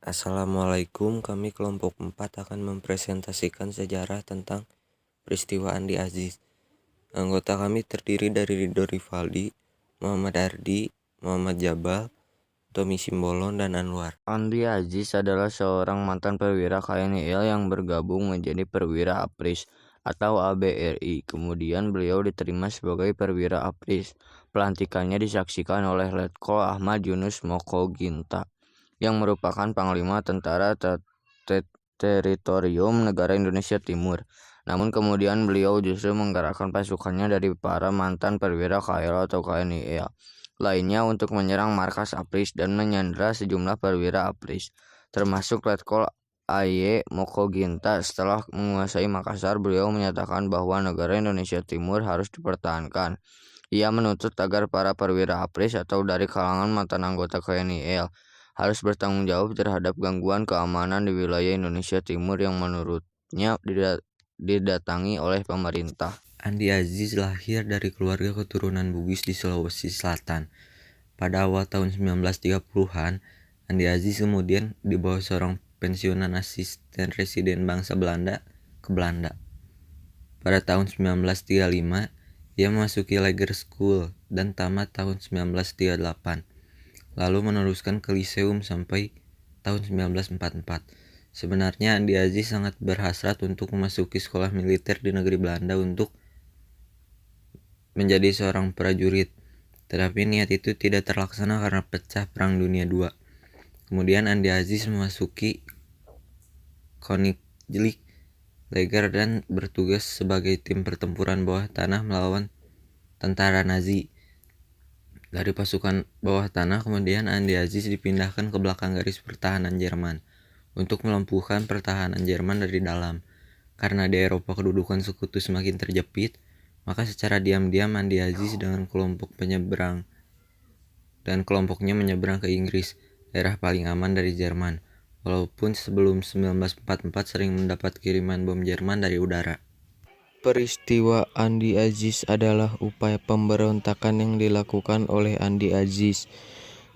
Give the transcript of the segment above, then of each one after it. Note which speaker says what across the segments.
Speaker 1: Assalamualaikum, kami kelompok 4 akan mempresentasikan sejarah tentang peristiwa Andi Aziz. Anggota kami terdiri dari Ridho Rivaldi, Muhammad Ardi, Muhammad Jabal, Tommy Simbolon, dan Anwar.
Speaker 2: Andi Aziz adalah seorang mantan perwira KNIL yang bergabung menjadi perwira APRIS atau ABRI. Kemudian beliau diterima sebagai perwira APRIS. Pelantikannya disaksikan oleh Letkol Ahmad Yunus Mokoginta yang merupakan Panglima Tentara Teritorium Negara Indonesia Timur. Namun kemudian beliau justru menggerakkan pasukannya dari para mantan perwira KL atau KNIL lainnya untuk menyerang markas APRIS dan menyandera sejumlah perwira APRIS, termasuk Letkol AY Mokoginta. Setelah menguasai Makassar, beliau menyatakan bahwa negara Indonesia Timur harus dipertahankan. Ia menuntut agar para perwira APRIS atau dari kalangan mantan anggota KNIL harus bertanggung jawab terhadap gangguan keamanan di wilayah Indonesia Timur yang menurutnya didatangi oleh pemerintah.
Speaker 1: Andi Aziz lahir dari keluarga keturunan Bugis di Sulawesi Selatan. Pada awal tahun 1930-an, Andi Aziz kemudian dibawa seorang pensiunan asisten residen bangsa Belanda ke Belanda. Pada tahun 1935, ia memasuki Lager School dan tamat tahun 1938. Lalu meneruskan ke Liseum sampai tahun 1944. Sebenarnya Andi Aziz sangat berhasrat untuk memasuki sekolah militer di negeri Belanda untuk menjadi seorang prajurit. Tetapi niat itu tidak terlaksana karena pecah Perang Dunia II. Kemudian Andi Aziz memasuki Koninklijke Lager dan bertugas sebagai tim pertempuran bawah tanah melawan tentara Nazi. Dari pasukan bawah tanah, kemudian Andi Aziz dipindahkan ke belakang garis pertahanan Jerman untuk melumpuhkan pertahanan Jerman dari dalam. Karena di Eropa kedudukan sekutu semakin terjepit, maka secara diam-diam Andi Aziz dengan kelompoknya menyeberang ke Inggris, daerah paling aman dari Jerman, walaupun sebelum 1944 sering mendapat kiriman bom Jerman dari udara. Peristiwa Andi Aziz adalah upaya pemberontakan yang dilakukan oleh Andi Aziz,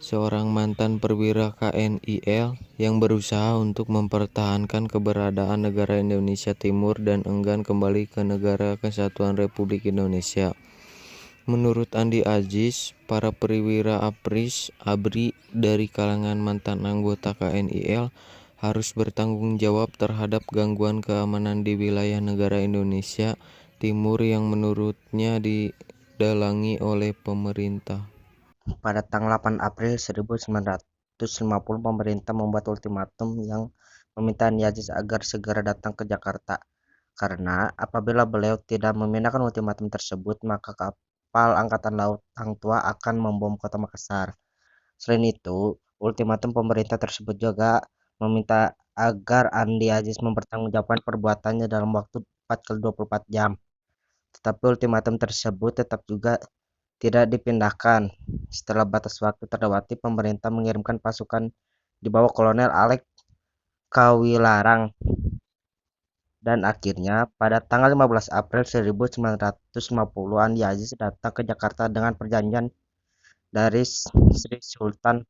Speaker 1: seorang mantan perwira KNIL yang berusaha untuk mempertahankan keberadaan negara Indonesia Timur dan enggan kembali ke Negara Kesatuan Republik Indonesia. Menurut Andi Aziz, para perwira APRI dari kalangan mantan anggota KNIL harus bertanggung jawab terhadap gangguan keamanan di wilayah negara Indonesia Timur yang menurutnya didalangi oleh pemerintah.
Speaker 3: Pada tanggal 8 April 1950, pemerintah membuat ultimatum yang meminta Andi Aziz agar segera datang ke Jakarta, karena apabila beliau tidak memindahkan ultimatum tersebut, maka kapal Angkatan Laut Hang Tuah akan membom kota Makassar. Selain itu, ultimatum pemerintah tersebut juga meminta agar Andi Aziz mempertanggungjawabkan perbuatannya dalam waktu 4x24 jam. Tetapi ultimatum tersebut tetap juga tidak dipindahkan. Setelah batas waktu terlewati, pemerintah mengirimkan pasukan di bawah Kolonel Alex Kawilarang. Dan akhirnya pada tanggal 15 April 1950, Andi Aziz datang ke Jakarta dengan perjanjian dari Sri Sultan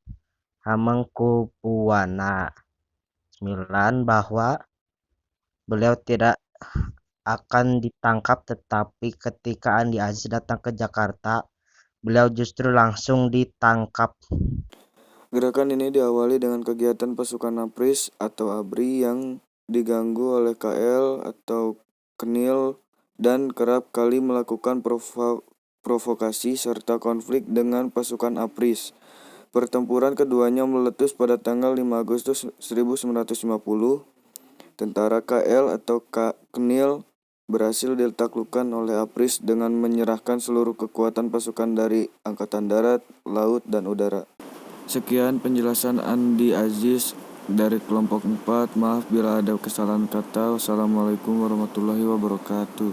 Speaker 3: Hamengkubuwana IX bahwa beliau tidak akan ditangkap, tetapi ketika Andi Aziz datang ke Jakarta, beliau justru langsung ditangkap.
Speaker 4: Gerakan ini diawali dengan kegiatan pasukan APRIS atau ABRI yang diganggu oleh KL atau KNIL dan kerap kali melakukan provokasi serta konflik dengan pasukan APRIS. Pertempuran keduanya meletus pada tanggal 5 Agustus 1950. Tentara KL atau KNIL berhasil ditaklukkan oleh APRIS dengan menyerahkan seluruh kekuatan pasukan dari Angkatan Darat, Laut, dan Udara. Sekian penjelasan Andi Aziz dari kelompok 4. Maaf bila ada kesalahan kata. Wassalamualaikum warahmatullahi wabarakatuh.